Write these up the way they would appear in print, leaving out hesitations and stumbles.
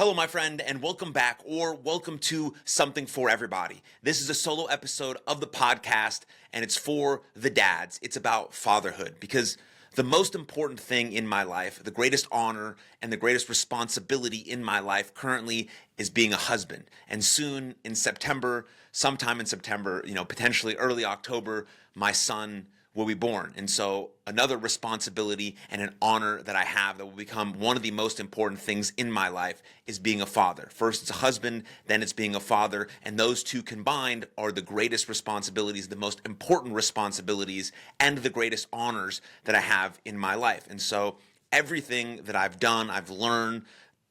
Hello, my friend, and welcome back, or welcome to Something for Everybody. This is a solo episode of the podcast, and it's for the dads. It's about fatherhood, because the most important thing in my life, the greatest honor and the greatest responsibility in my life currently is being a husband. And soon in September, sometime in September, potentially early October, my son will be born. And so another responsibility and an honor that I have that will become one of the most important things in my life is being a father. First, it's a husband, then it's being a father. And those two combined are the greatest responsibilities, the most important responsibilities, and the greatest honors that I have in my life. And so everything that I've done, I've learned,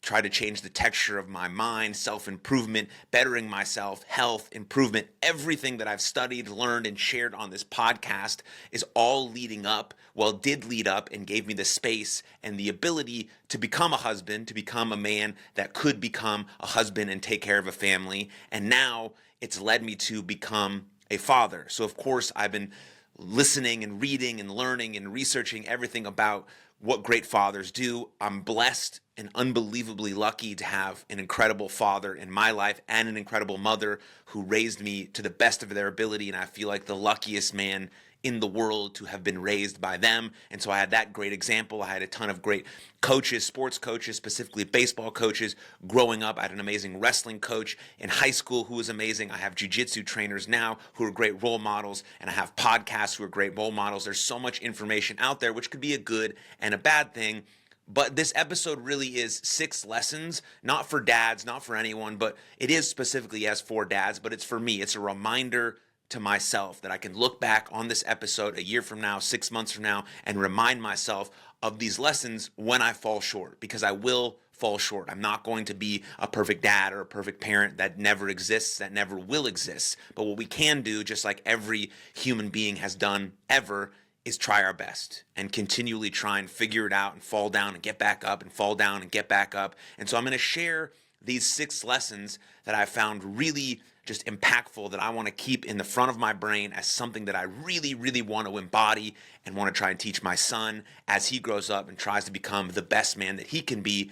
try to change the texture of my mind, self-improvement, bettering myself, health, improvement, everything that I've studied, learned, and shared on this podcast is all did lead up and gave me the space and the ability to become a husband, to become a man that could become a husband and take care of a family. And now it's led me to become a father. So of course, I've been listening and reading and learning and researching everything about what great fathers do. I'm blessed and unbelievably lucky to have an incredible father in my life and an incredible mother who raised me to the best of their ability, and I feel like the luckiest man in the world to have been raised by them. And so I had that great example. I had a ton of great coaches, sports coaches, specifically baseball coaches. Growing up, I had an amazing wrestling coach in high school who was amazing. I have jiu-jitsu trainers now who are great role models, and I have podcasts who are great role models. There's so much information out there, which could be a good and a bad thing. But this episode really is 6 lessons, not for dads, not for anyone, but it is specifically as for dads, but it's for me. It's a reminder to myself that I can look back on this episode a year from now, 6 months from now, and remind myself of these lessons when I fall short, because I will fall short. I'm not going to be a perfect dad or a perfect parent. That never exists, that never will exist. But what we can do, just like every human being has done ever, is try our best and continually try and figure it out and fall down and get back up and fall down and get back up. And so I'm going to share these 6 lessons that I found really just impactful, that I want to keep in the front of my brain as something that I really, really want to embody and want to try and teach my son as he grows up and tries to become the best man that he can be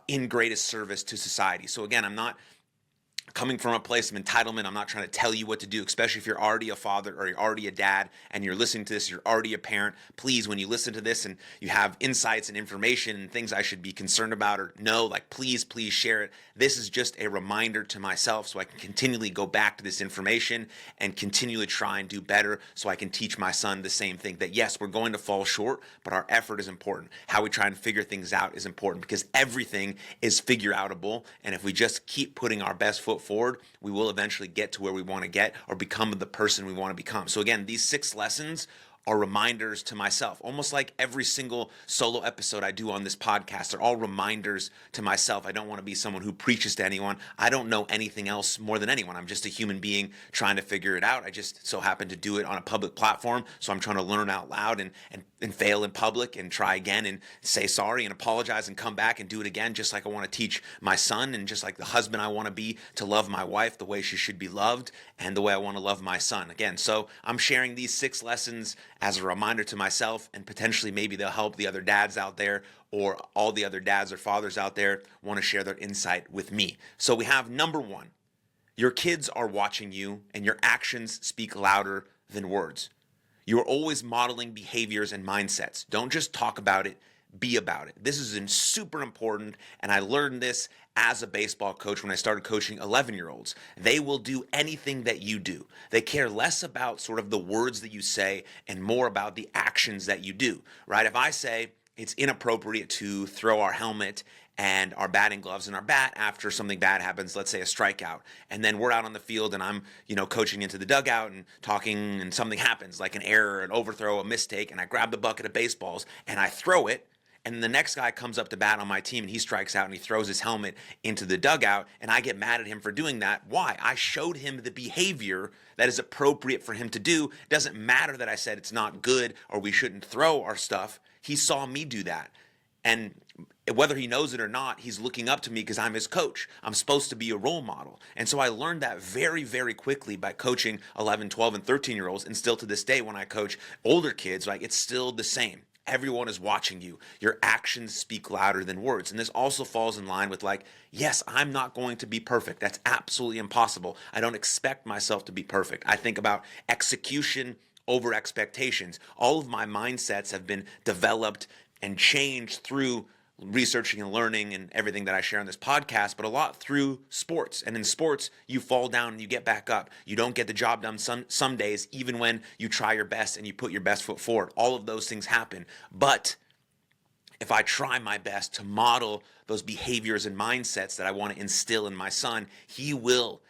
in greatest service to society. So again, I'm not coming from a place of entitlement. I'm not trying to tell you what to do, especially if you're already a father or you're already a dad and you're listening to this, you're already a parent. Please, when you listen to this and you have insights and information and things I should be concerned about or know, please share it. This is just a reminder to myself so I can continually go back to this information and continually try and do better so I can teach my son the same thing, that yes, we're going to fall short, but our effort is important. How we try and figure things out is important, because everything is figure outable. And if we just keep putting our best foot forward, we will eventually get to where we want to get or become the person we want to become. So again, these 6 lessons are reminders to myself, almost like every single solo episode I do on this podcast. They're all reminders to myself. I don't want to be someone who preaches to anyone. I don't know anything else more than anyone. I'm just a human being trying to figure it out. I just so happen to do it on a public platform, so I'm trying to learn out loud and fail in public and try again and say sorry and apologize and come back and do it again, just like I want to teach my son, and just like the husband I want to be, to love my wife the way she should be loved and the way I want to love my son. Again, so I'm sharing these 6 lessons as a reminder to myself, and potentially maybe they'll help the other dads out there, or all the other dads or fathers out there want to share their insight with me. So we have number 1, your kids are watching you and your actions speak louder than words. You are always modeling behaviors and mindsets. Don't just talk about it, be about it. This is super important, and I learned this as a baseball coach when I started coaching 11-year-olds. They will do anything that you do. They care less about sort of the words that you say and more about the actions that you do, right? If I say it's inappropriate to throw our helmet and our batting gloves and our bat after something bad happens, let's say a strikeout, and then we're out on the field and I'm, coaching into the dugout and talking, and something happens, like an error, an overthrow, a mistake, and I grab the bucket of baseballs and I throw it, and the next guy comes up to bat on my team and he strikes out and he throws his helmet into the dugout, and I get mad at him for doing that. Why? I showed him the behavior that is appropriate for him to do. It doesn't matter that I said it's not good or we shouldn't throw our stuff. He saw me do that. And whether he knows it or not, he's looking up to me because I'm his coach. I'm supposed to be a role model. And so I learned that very, very quickly by coaching 11, 12, and 13-year-olds. And still to this day, when I coach older kids, it's still the same. Everyone is watching you. Your actions speak louder than words. And this also falls in line with like, yes, I'm not going to be perfect. That's absolutely impossible. I don't expect myself to be perfect. I think about execution over expectations. All of my mindsets have been developed and changed through researching and learning and everything that I share on this podcast, but a lot through sports. And in sports, you fall down and you get back up. You don't get the job done some days, even when you try your best and you put your best foot forward. All of those things happen. But if I try my best to model those behaviors and mindsets that I want to instill in my son, he will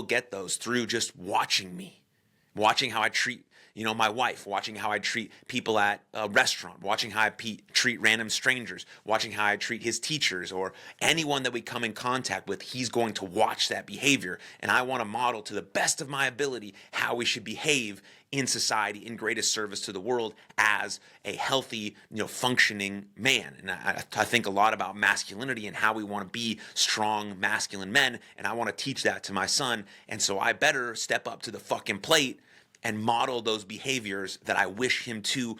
get those through just watching me, watching how I treat my wife, watching how I treat people at a restaurant, watching how I treat random strangers, watching how I treat his teachers or anyone that we come in contact with. He's going to watch that behavior. And I want to model to the best of my ability how we should behave in society in greatest service to the world as a healthy, functioning man. And I think a lot about masculinity and how we want to be strong, masculine men. And I want to teach that to my son. And so I better step up to the fucking plate and model those behaviors that I wish him to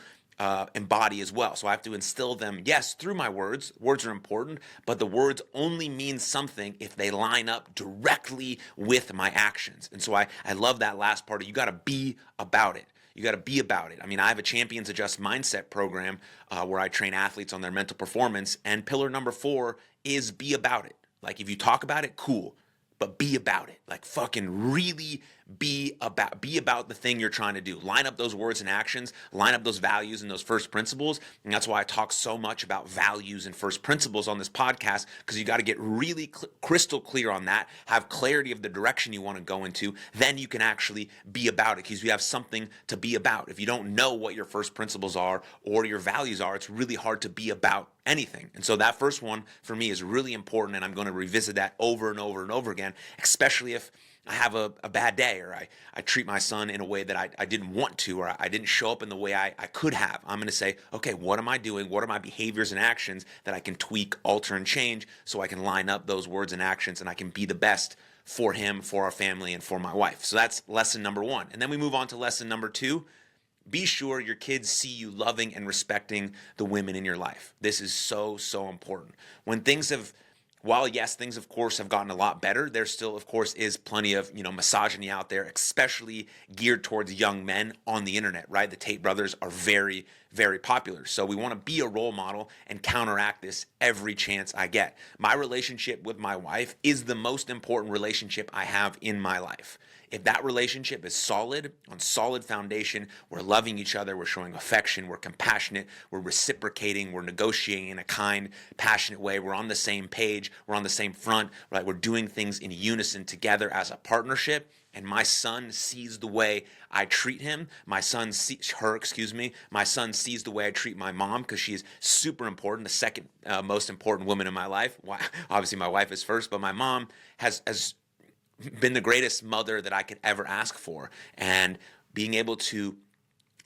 embody as well. So I have to instill them, yes, through my words. Words are important, but the words only mean something if they line up directly with my actions. And so I love that last part of you got to be about it. You got to be about it. I mean, I have a Champions Adjust Mindset program where I train athletes on their mental performance. And pillar number 4 is be about it. Like if you talk about it, cool. But be about it. Like fucking really be about the thing you're trying to do. Line up those words and actions, line up those values and those first principles. And that's why I talk so much about values and first principles on this podcast, because you got to get really crystal clear on that, have clarity of the direction you want to go into. Then you can actually be about it, because you have something to be about. If you don't know what your first principles are or your values are, it's really hard to be about anything. And so that first one for me is really important, and I'm going to revisit that over and over and over again, especially if I have a bad day or I treat my son in a way that I didn't want to, or I didn't show up in the way I could have. I'm going to say, okay, what am I doing? What are my behaviors and actions that I can tweak, alter, and change so I can line up those words and actions and I can be the best for him, for our family, and for my wife. So that's lesson number 1. And then we move on to lesson number 2. Be sure your kids see you loving and respecting the women in your life. This is so, so important. While yes, things of course have gotten a lot better, there still of course is plenty of, misogyny out there, especially geared towards young men on the internet, right? The Tate brothers are very, very popular. So we want to be a role model and counteract this every chance I get. My relationship with my wife is the most important relationship I have in my life. If that relationship is solid, on solid foundation, we're loving each other, we're showing affection, we're compassionate, we're reciprocating, we're negotiating in a kind, passionate way, we're on the same page, we're on the same front, right? We're doing things in unison together as a partnership, and my son sees the way I treat him. My son sees the way I treat my mom, because she is super important, the second most important woman in my life. Obviously, my wife is first, but my mom has been the greatest mother that I could ever ask for. And being able to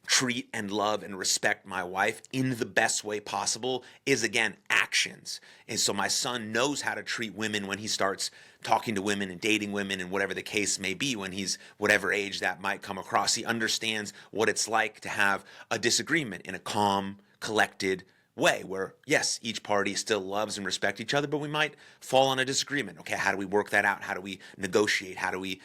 treat and love and respect my wife in the best way possible is, again, actions. And so my son knows how to treat women when he starts talking to women and dating women and whatever the case may be, when he's whatever age that might come across. He understands what it's like to have a disagreement in a calm, collected way where, yes, each party still loves and respects each other, but we might fall on a disagreement. Okay, how do we work that out? How do we negotiate? How do we,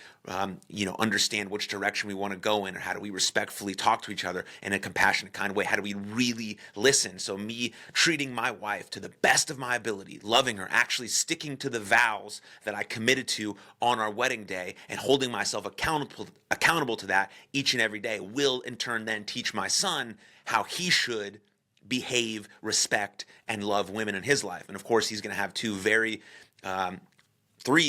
understand which direction we want to go in? Or how do we respectfully talk to each other in a compassionate kind of way? How do we really listen? So me treating my wife to the best of my ability, loving her, actually sticking to the vows that I committed to on our wedding day and holding myself accountable to that each and every day will in turn then teach my son how he should behave, respect, and love women in his life. And of course, he's going to have three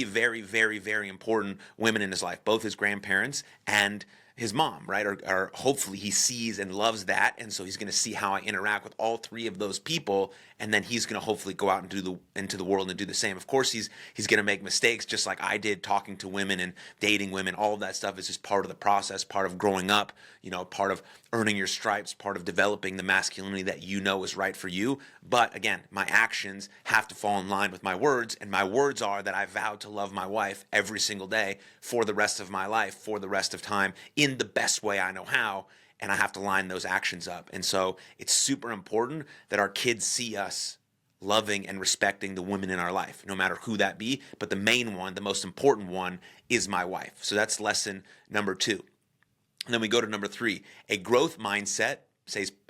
very, very, very important women in his life, both his grandparents and his mom, right? Or hopefully he sees and loves that. And so he's going to see how I interact with all 3 of those people. And then he's going to hopefully go out and into the world and do the same. Of course, he's going to make mistakes just like I did, talking to women and dating women. All of that stuff is just part of the process, part of growing up, part of earning your stripes, part of developing the masculinity that is right for you. But again, my actions have to fall in line with my words. And my words are that I vowed to love my wife every single day for the rest of my life, for the rest of time, in the best way I know how. and I have to line those actions up. And so it's super important that our kids see us loving and respecting the women in our life, no matter who that be. But the main one, the most important one, is my wife. So that's lesson number 2. And then we go to number 3. A growth mindset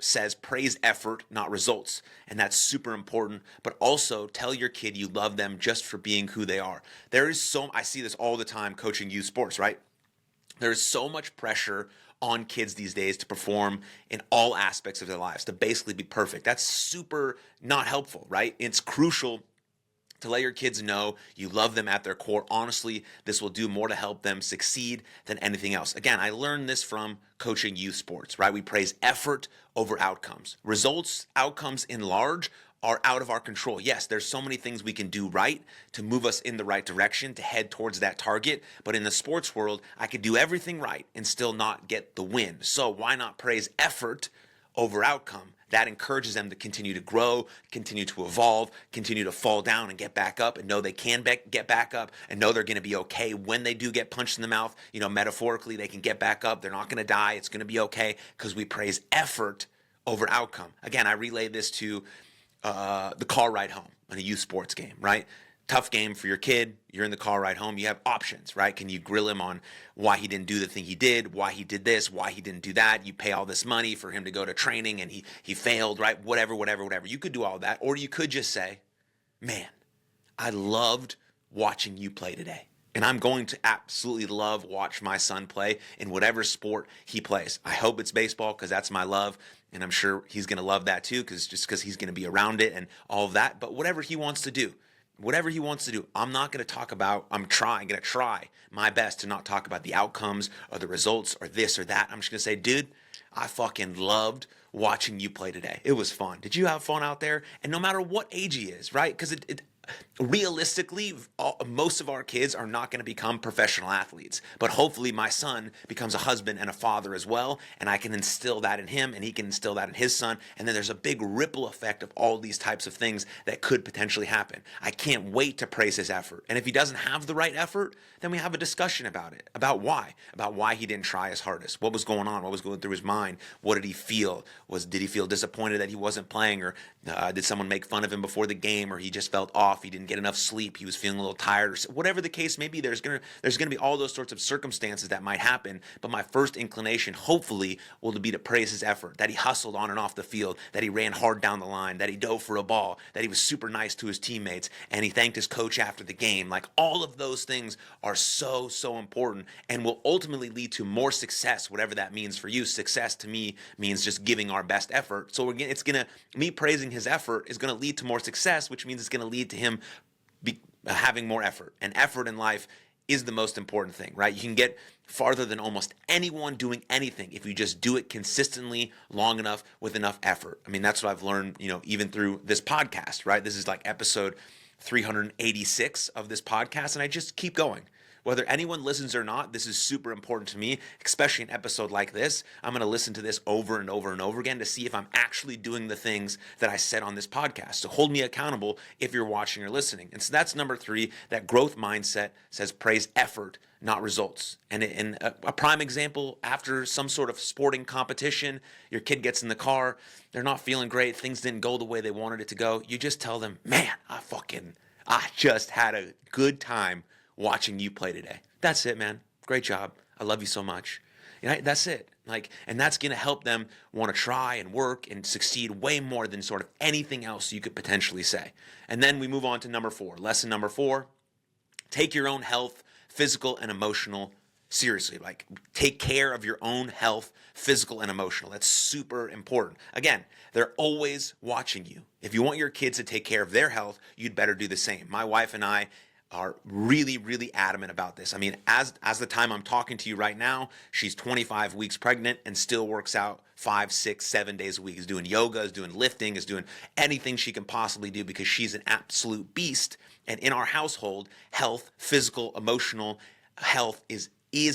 says praise effort, not results. And that's super important. But also tell your kid you love them just for being who they are. I see this all the time coaching youth sports, right? There's so much pressure on kids these days to perform in all aspects of their lives, to basically be perfect. That's super not helpful, right? It's crucial to let your kids know you love them at their core. Honestly, this will do more to help them succeed than anything else. Again, I learned this from coaching youth sports, right? We praise effort over outcomes. Results, outcomes in large are out of our control. Yes, there's so many things we can do right to move us in the right direction, to head towards that target. But in the sports world, I could do everything right and still not get the win. So why not praise effort over outcome? That encourages them to continue to grow, continue to evolve, continue to fall down and get back up, and know they can get back up, and know they're going to be okay when they do get punched in the mouth. Metaphorically, they can get back up. They're not going to die. It's going to be okay because we praise effort over outcome. Again, I relay this to the car ride home on a youth sports game, right? Tough game for your kid. You're in the car ride home. You have options, right? Can you grill him on why he didn't do the thing he did, why he did this, why he didn't do that? You pay all this money for him to go to training and he failed, right? Whatever. You could do all that. Or you could just say, man, I loved watching you play today. And I'm going to absolutely watch my son play in whatever sport he plays. I hope it's baseball because that's my love. And I'm sure he's going to love that too, because he's going to be around it and all of that. But whatever he wants to do, I'm not going to talk about, I'm going to try my best to not talk about the outcomes or the results or this or that. I'm just going to say, dude, I fucking loved watching you play today. It was fun. Did you have fun out there? And no matter what age he is, right? Because realistically, most of our kids are not going to become professional athletes. But hopefully my son becomes a husband and a father as well, and I can instill that in him, and he can instill that in his son, and then there's a big ripple effect of all these types of things that could potentially happen. I can't wait to praise his effort. And if he doesn't have the right effort, then we have a discussion about it, about why he didn't try his hardest, what was going on, what was going through his mind, what did he feel? Did he feel disappointed that he wasn't playing, or did someone make fun of him before the game, or he just felt off, he didn't get enough sleep, he was feeling a little tired, or whatever the case may be. There's gonna be all those sorts of circumstances that might happen, but my first inclination, hopefully, will be to praise his effort, that he hustled on and off the field, that he ran hard down the line, that he dove for a ball, that he was super nice to his teammates, and he thanked his coach after the game. Like, all of those things are so important and will ultimately lead to more success, whatever that means for you. Success to me means just giving our best effort. So again, me praising his effort is going to lead to more success, which means it's going to lead to him having more effort. And effort in life is the most important thing, right? You can get farther than almost anyone doing anything if you just do it consistently, long enough, with enough effort. I mean, that's what I've learned, even through this podcast, right? This is like episode 386 of this podcast, and I just keep going. Whether anyone listens or not, this is super important to me, especially an episode like this. I'm going to listen to this over and over and over again to see if I'm actually doing the things that I said on this podcast. So hold me accountable if you're watching or listening. And so that's number 3, that growth mindset says praise effort, not results. And in a prime example, after some sort of sporting competition, your kid gets in the car, they're not feeling great, things didn't go the way they wanted it to go. You just tell them, man, I just had a good time watching you play today. That's it, man. Great job. I love you so much. That's it. And that's going to help them want to try and work and succeed way more than sort of anything else you could potentially say. And then we move on to number 4. Lesson number 4, take your own health, physical and emotional, seriously. Take care of your own health, physical and emotional. That's super important. Again, they're always watching you. If you want your kids to take care of their health, you'd better do the same. My wife and I are really adamant about this. I mean, as the time I'm talking to you right now, she's 25 weeks pregnant and still works out 5, 6, 7 days a week. Is doing yoga, is doing lifting, is doing anything she can possibly do because she's an absolute beast. And in our household, health, physical, emotional health is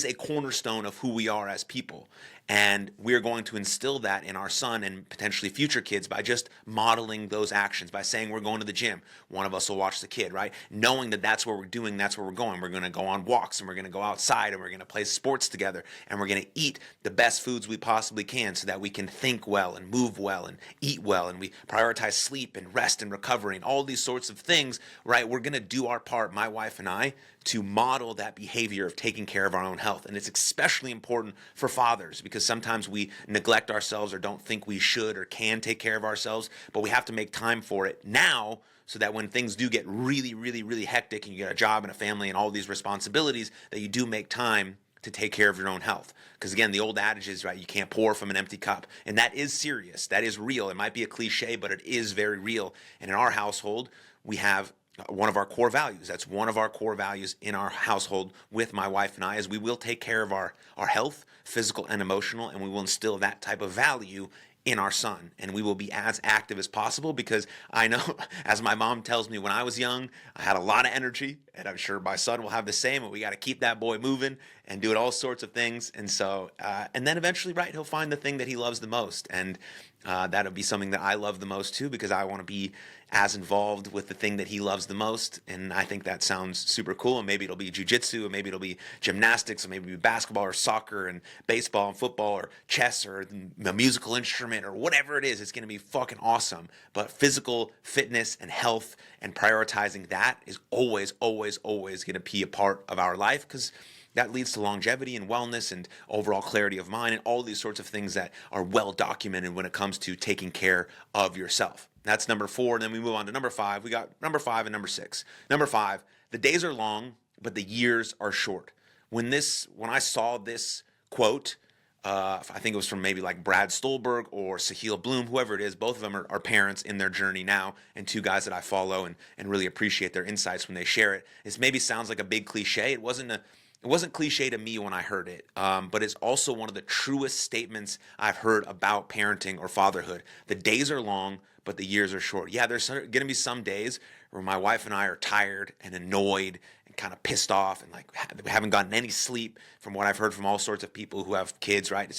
a cornerstone of who we are as people. And we're going to instill that in our son and potentially future kids by just modeling those actions, by saying we're going to the gym. One of us will watch the kid, right? Knowing that that's where we're doing, that's where we're going. We're going to go on walks and we're going to go outside and we're going to play sports together and we're going to eat the best foods we possibly can so that we can think well and move well and eat well, and we prioritize sleep and rest and recovery and all these sorts of things, right? We're going to do our part, my wife and I, to model that behavior of taking care of our own health. And it's especially important for fathers because sometimes we neglect ourselves or don't think we should or can take care of ourselves, but we have to make time for it now so that when things do get really, really, really hectic and you get a job and a family and all these responsibilities, that you do make time to take care of your own health. Because again, the old adage is, right, you can't pour from an empty cup. And that is serious. That is real. It might be a cliche, but it is very real. And in our household, we have one of our core values. That's one of our core values in our household with my wife and I, is we will take care of our health, physical and emotional, and we will instill that type of value in our son, and we will be as active as possible, because I know, as my mom tells me, when I was young, I had a lot of energy, and I'm sure my son will have the same, and we got to keep that boy moving and doing all sorts of things. And so, and then eventually, right, he'll find the thing that he loves the most, and that'll be something that I love the most too, because I want to be as involved with the thing that he loves the most. And I think that sounds super cool. And maybe it'll be jiu-jitsu, or maybe it'll be gymnastics, or maybe it'll be basketball or soccer and baseball and football or chess or a musical instrument or whatever it is. It's going to be fucking awesome. But physical fitness and health and prioritizing that is always, always, always going to be a part of our life, because that leads to longevity and wellness and overall clarity of mind and all these sorts of things that are well documented when it comes to taking care of yourself. That's number 4. And then we move on to number 5. We got number 5 and number 6. Number 5, the days are long, but the years are short. When I saw this quote, I think it was from maybe like Brad Stolberg or Sahil Bloom, whoever it is. Both of them are parents in their journey now, and 2 guys that I follow and really appreciate their insights when they share it. This maybe sounds like a big cliche. It wasn't cliche to me when I heard it, but it's also one of the truest statements I've heard about parenting or fatherhood. The days are long, but the years are short. Yeah, there's going to be some days where my wife and I are tired and annoyed and kind of pissed off, and like we haven't gotten any sleep, from what I've heard from all sorts of people who have kids, right? It's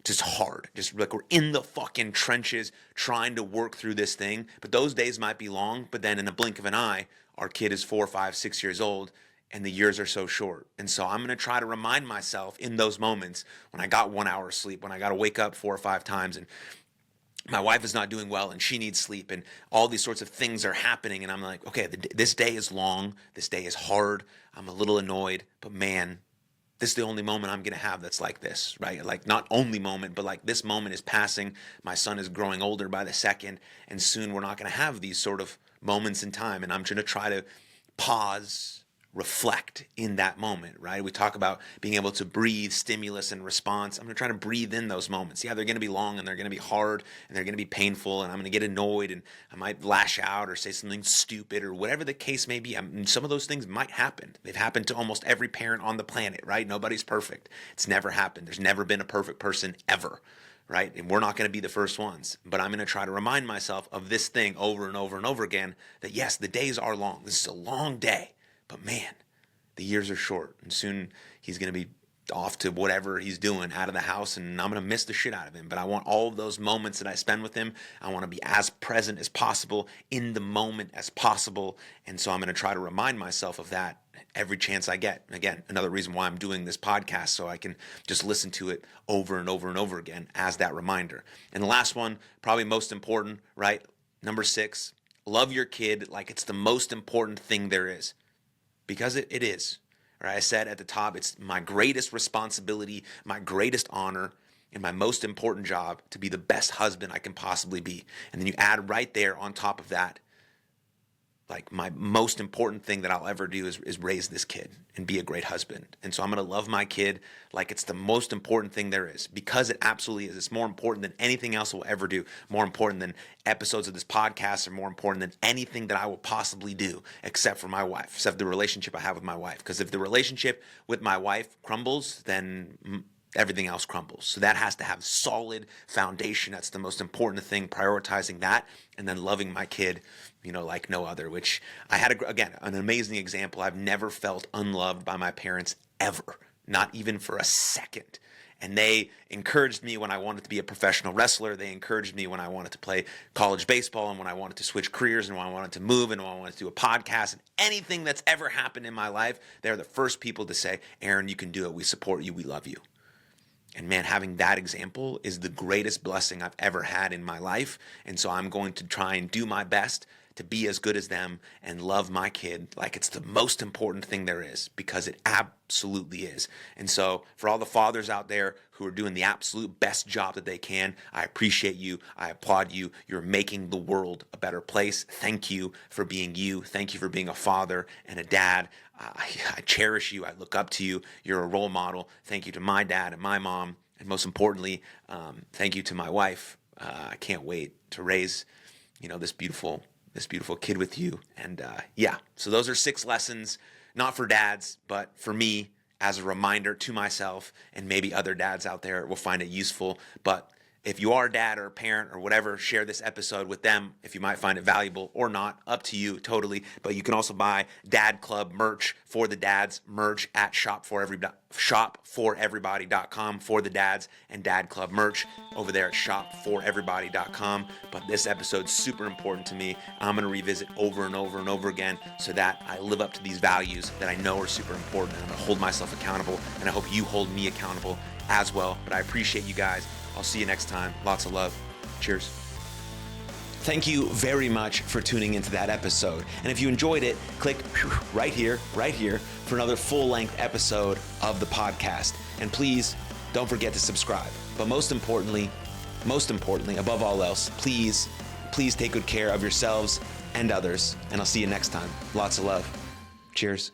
just hard. Just like we're in the fucking trenches trying to work through this thing. But those days might be long, but then in a blink of an eye, our kid is 4, 5, 6 years old, and the years are so short. And so I'm going to try to remind myself in those moments when I got 1 hour of sleep, when I got to wake up 4 or 5 times, and my wife is not doing well and she needs sleep, and all these sorts of things are happening. And I'm like, okay, this day is long. This day is hard. I'm a little annoyed, but man, this is the only moment I'm going to have that's like this, right? Like, not only moment, but like this moment is passing. My son is growing older by the second, and soon we're not going to have these sort of moments in time. And I'm going to try to pause, reflect in that moment, right? We talk about being able to breathe, stimulus and response. I'm going to try to breathe in those moments. Yeah, they're going to be long and they're going to be hard and they're going to be painful, and I'm going to get annoyed and I might lash out or say something stupid or whatever the case may be. Some of those things might happen. They've happened to almost every parent on the planet, right? Nobody's perfect. It's never happened. There's never been a perfect person ever, right? And we're not going to be the first ones. But I'm going to try to remind myself of this thing over and over and over again, that yes, the days are long. This is a long day. But man, the years are short, and soon he's going to be off to whatever he's doing out of the house, and I'm going to miss the shit out of him. But I want all of those moments that I spend with him, I want to be as present as possible, in the moment as possible. And so I'm going to try to remind myself of that every chance I get. Again, another reason why I'm doing this podcast, so I can just listen to it over and over and over again as that reminder. And the last one, probably most important, right? Number 6, love your kid like it's the most important thing there is. Because it is. Right? I said at the top, it's my greatest responsibility, my greatest honor, and my most important job to be the best husband I can possibly be. And then you add right there on top of that, like, my most important thing that I'll ever do is raise this kid and be a great husband. And so I'm going to love my kid like it's the most important thing there is, because it absolutely is. It's more important than anything else we'll ever do, more important than episodes of this podcast, or more important than anything that I will possibly do, except for my wife, except the relationship I have with my wife. Because if the relationship with my wife crumbles, then everything else crumbles. So that has to have solid foundation. That's the most important thing, prioritizing that, and then loving my kid, like no other, which I had, again, an amazing example. I've never felt unloved by my parents ever, not even for a second. And they encouraged me when I wanted to be a professional wrestler. They encouraged me when I wanted to play college baseball and when I wanted to switch careers and when I wanted to move and when I wanted to do a podcast and anything that's ever happened in my life. They're the first people to say, Aaron, you can do it. We support you. We love you. And man, having that example is the greatest blessing I've ever had in my life. And so I'm going to try and do my best to be as good as them and love my kid like it's the most important thing there is, because it absolutely is. And so for all the fathers out there who are doing the absolute best job that they can, I appreciate you. I applaud you. You're making the world a better place. Thank you for being you. Thank you for being a father and a dad. I cherish you. I look up to you. You're a role model. Thank you to my dad and my mom. And most importantly, thank you to my wife. I can't wait to raise, this beautiful kid with you. And so those are 6 lessons, not for dads, but for me as a reminder to myself, and maybe other dads out there will find it useful. But if you are a dad or a parent or whatever, share this episode with them if you might find it valuable or not. Up to you, totally. But you can also buy Dad Club merch for the dads, merch at shopforeverybody.com for the dads, and Dad Club merch over there at shopforeverybody.com. But this episode's super important to me. I'm going to revisit over and over and over again so that I live up to these values that I know are super important, and I'm going to hold myself accountable, and I hope you hold me accountable as well. But I appreciate you guys. I'll see you next time. Lots of love. Cheers. Thank you very much for tuning into that episode. And if you enjoyed it, click right here for another full-length episode of the podcast. And please don't forget to subscribe. But most importantly, above all else, please take good care of yourselves and others. And I'll see you next time. Lots of love. Cheers.